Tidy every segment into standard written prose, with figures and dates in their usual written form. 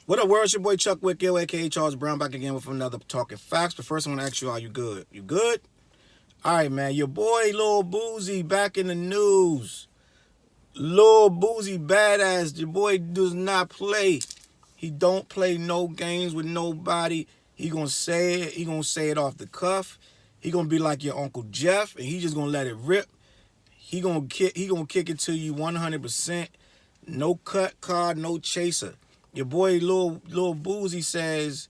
What up, world? It's your boy Chuck Wickgill, aka Charles Brown, back again with another Talking Facts. But first, I want to ask you, are you good? You good? All right, man. Your boy Lil Boosie back in the news. Lil Boosie badass. Your boy does not play. He don't play no games with nobody. He gonna say it. He gonna say it off the cuff. He gonna be like your Uncle Jeff, and he just gonna let it rip. He gonna kick. He gonna kick it to you 100%. No cut card, no chaser. Your boy Lil Boozy says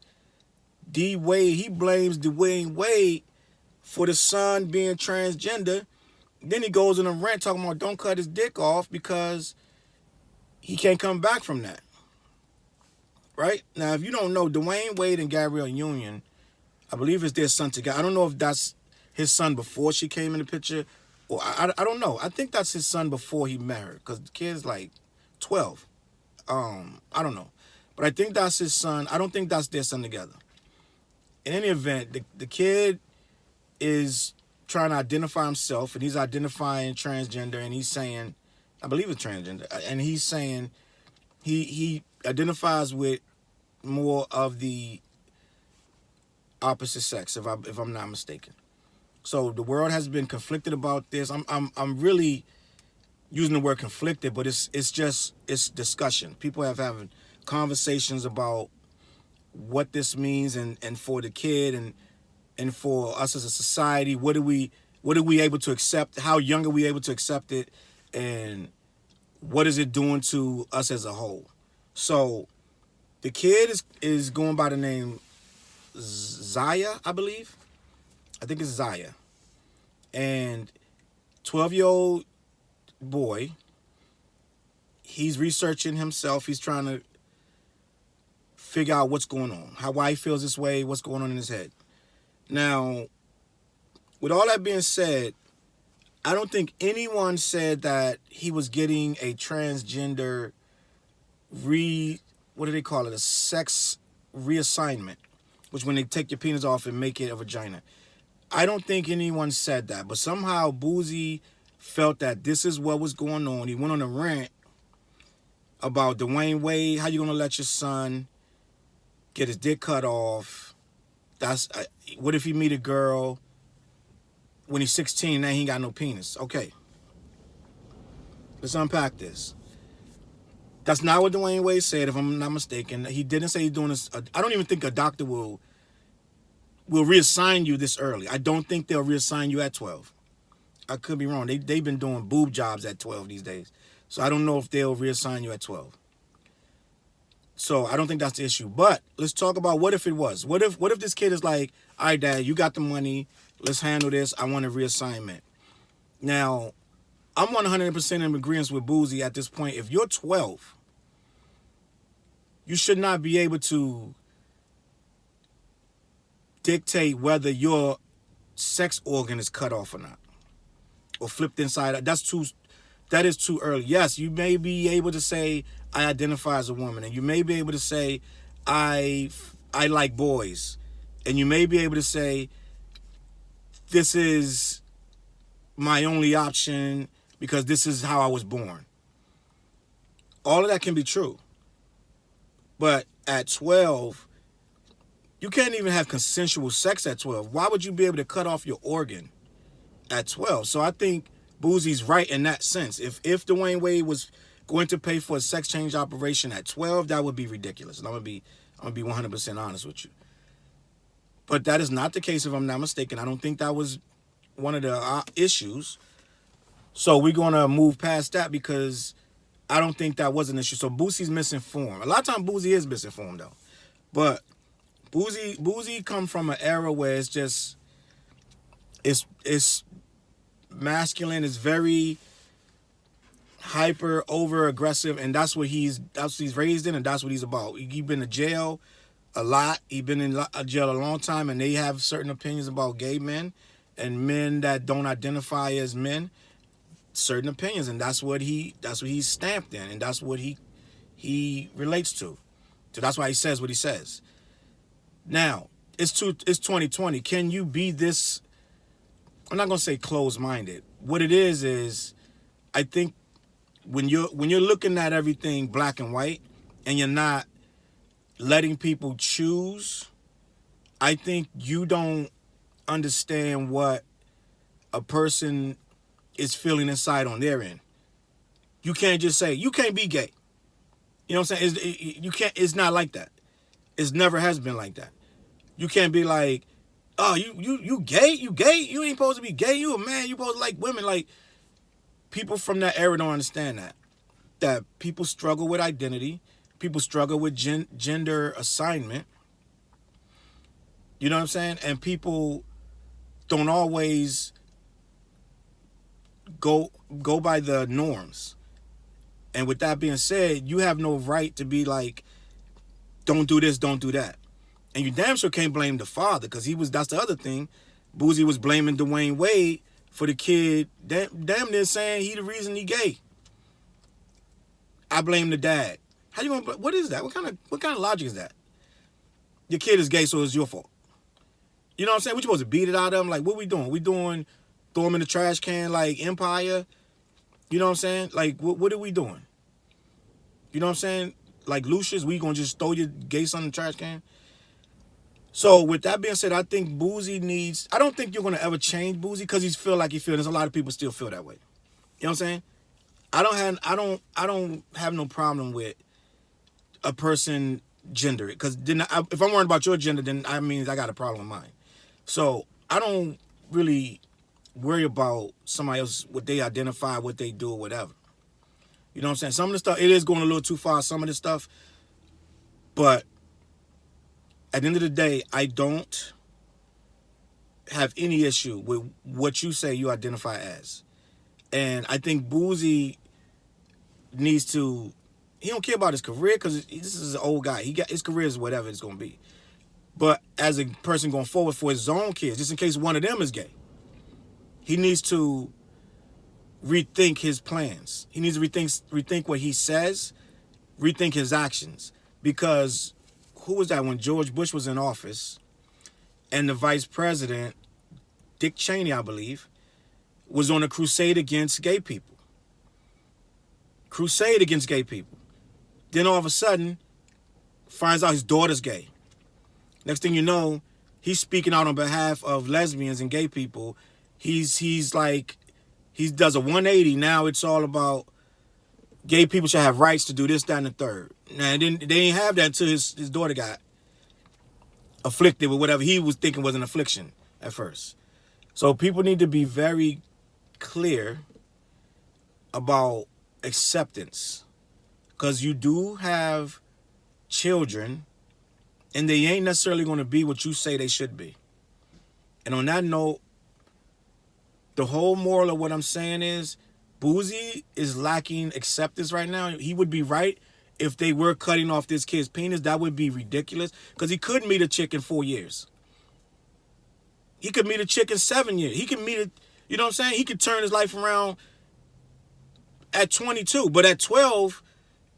D Wade. He blames Dwayne Wade for the son being transgender. Then he goes in a rant talking about don't cut his dick off because he can't come back from that. Right now, if you don't know, Dwayne Wade and Gabrielle Union, I believe it's their son together. I don't know if that's his son before she came in the picture, or I don't know. I think that's his son before he met her because the kid's like 12. I don't know. But I think that's his son. I don't think that's their son together. In any event, the kid is trying to identify himself, and he's identifying transgender, and he's saying, I believe it's transgender, and he's saying he identifies with more of the opposite sex, if I'm not mistaken. So the world has been conflicted about this. I'm really using the word conflicted, but it's discussion. People have having conversations about what this means and for the kid and for us as a society, what are we able to accept? How young are we able to accept it? And what is it doing to us as a whole? So the kid is going by the name Zaya, I believe. I think it's Zaya. And 12-year-old boy, he's researching himself. He's trying to figure out what's going on, why he feels this way, what's going on in his head. Now, with all that being said, I don't think anyone said that he was getting a transgender what do they call it? A sex reassignment, which when they take your penis off and make it a vagina. I don't think anyone said that, but somehow Boosie felt that this is what was going on. He went on a rant about Dwayne Wade. How you gonna let your son get his dick cut off? What if he meet a girl when he's 16 and he ain't got no penis? Okay, let's unpack this. That's not what Dwayne Wade said, if I'm not mistaken. He didn't say he's doing this. I don't even think a doctor will reassign you this early. I don't think they'll reassign you at 12. I could be wrong. They've been doing boob jobs at 12 these days. So I don't know if they'll reassign you at 12. So I don't think that's the issue. But let's talk about what if it was. What if this kid is like, all right, Dad, you got the money. Let's handle this. I want a reassignment. Now, I'm 100% in agreement with Boosie at this point. If you're 12, you should not be able to dictate whether your sex organ is cut off or not, or flipped inside out. That is too early. Yes, you may be able to say I identify as a woman, and you may be able to say I like boys, and you may be able to say this is my only option because this is how I was born. All of that can be true. But at 12, you can't even have consensual sex at 12. Why would you be able to cut off your organ at 12? So I think Boosie's right in that sense. If Dwayne Wade was going to pay for a sex change operation at 12, that would be ridiculous. And I'm gonna be 100% honest with you. But that is not the case, if I'm not mistaken. I don't think that was one of the issues. So we're gonna move past that because I don't think that was an issue. So Boosie's misinformed. A lot of times Boosie is misinformed though. But Boosie come from an era where it's just it's masculine, it's very hyper, over aggressive, and that's what he's raised in, and that's what he's about. He's been to jail a lot. He's been in jail a long time, and they have certain opinions about gay men and men that don't identify as men. Certain opinions, and that's what he's stamped in, and that's what he relates to. So that's why he says what he says. Now, it's 2020. Can you be this? I'm not gonna say closed-minded. What it is I think when you're looking at everything black and white, and you're not letting people choose, I think you don't understand what a person is feeling inside on their end. You can't just say, you can't be gay. You know what I'm saying? You can't. It's not like that. It never has been like that. You can't be like, oh, you gay? You gay? You ain't supposed to be gay. You a man. You supposed to like women. Like, people from that era don't understand that. That people struggle with identity. People struggle with gender assignment. You know what I'm saying? And people don't always go by the norms. And with that being said, you have no right to be like, don't do this, don't do that. And you damn sure can't blame the father, because that's the other thing. Boosie was blaming Dwayne Wade for the kid, damn near saying he the reason he gay. I blame the dad. How you gonna? What is that? What kind of logic is that? Your kid is gay, so it's your fault. You know what I'm saying? We supposed to beat it out of him? Like, what we doing? We doing throw him in the trash can like Empire? You know what I'm saying? Like, what are we doing? You know what I'm saying? Like Lucius, we gonna just throw your gay son in the trash can? So with that being said, I think Boosie needs. I don't think you're gonna ever change Boosie, because he feel like he feels. There's a lot of people still feel that way. You know what I'm saying? I don't have no problem with a person gender it, because if I'm worried about your gender, then I mean I got a problem with mine. So I don't really worry about somebody else, what they identify, what they do, or whatever. You know what I'm saying? Some of the stuff, it is going a little too far, some of the stuff. But at the end of the day, I don't have any issue with what you say you identify as. And I think Boosie needs to, he don't care about his career, because this is an old guy. His career is whatever it's going to be. But as a person going forward for his own kids, just in case one of them is gay, he needs to rethink his plans. He needs to rethink what he says, rethink his actions. Because who was that when George Bush was in office, and the vice president, Dick Cheney, I believe, was on a crusade against gay people. Crusade against gay people. Then all of a sudden, finds out his daughter's gay. Next thing you know, he's speaking out on behalf of lesbians and gay people. He's like, he does a 180. Now it's all about gay people should have rights to do this, that, and the third. Now, they didn't have that until his daughter got afflicted with whatever he was thinking was an affliction at first. So people need to be very clear about acceptance, because you do have children, and they ain't necessarily going to be what you say they should be. And on that note, the whole moral of what I'm saying is, Boosie is lacking acceptance right now. He would be right if they were cutting off this kid's penis. That would be ridiculous, because he could meet a chick in 4 years. He could meet a chick in 7 years. He could meet a, you know what I'm saying? He could turn his life around at 22. But at 12,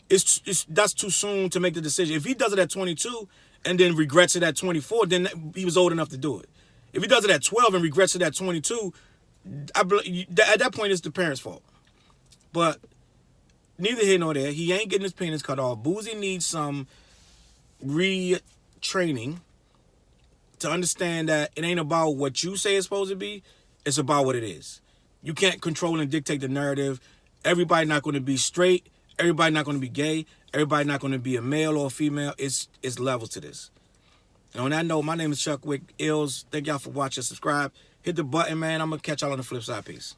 that's too soon to make the decision. If he does it at 22 and then regrets it at 24, then he was old enough to do it. If he does it at 12 and regrets it at 22, at that point, it's the parents' fault. But neither here nor there. He ain't getting his penis cut off. Boosie needs some retraining to understand that it ain't about what you say it's supposed to be. It's about what it is. You can't control and dictate the narrative. Everybody not going to be straight. Everybody not going to be gay. Everybody not going to be a male or a female. It's levels to this. And on that note, my name is Chuck Wick Ills. Thank y'all for watching. Subscribe. Hit the button, man. I'm going to catch y'all on the flip side. Peace.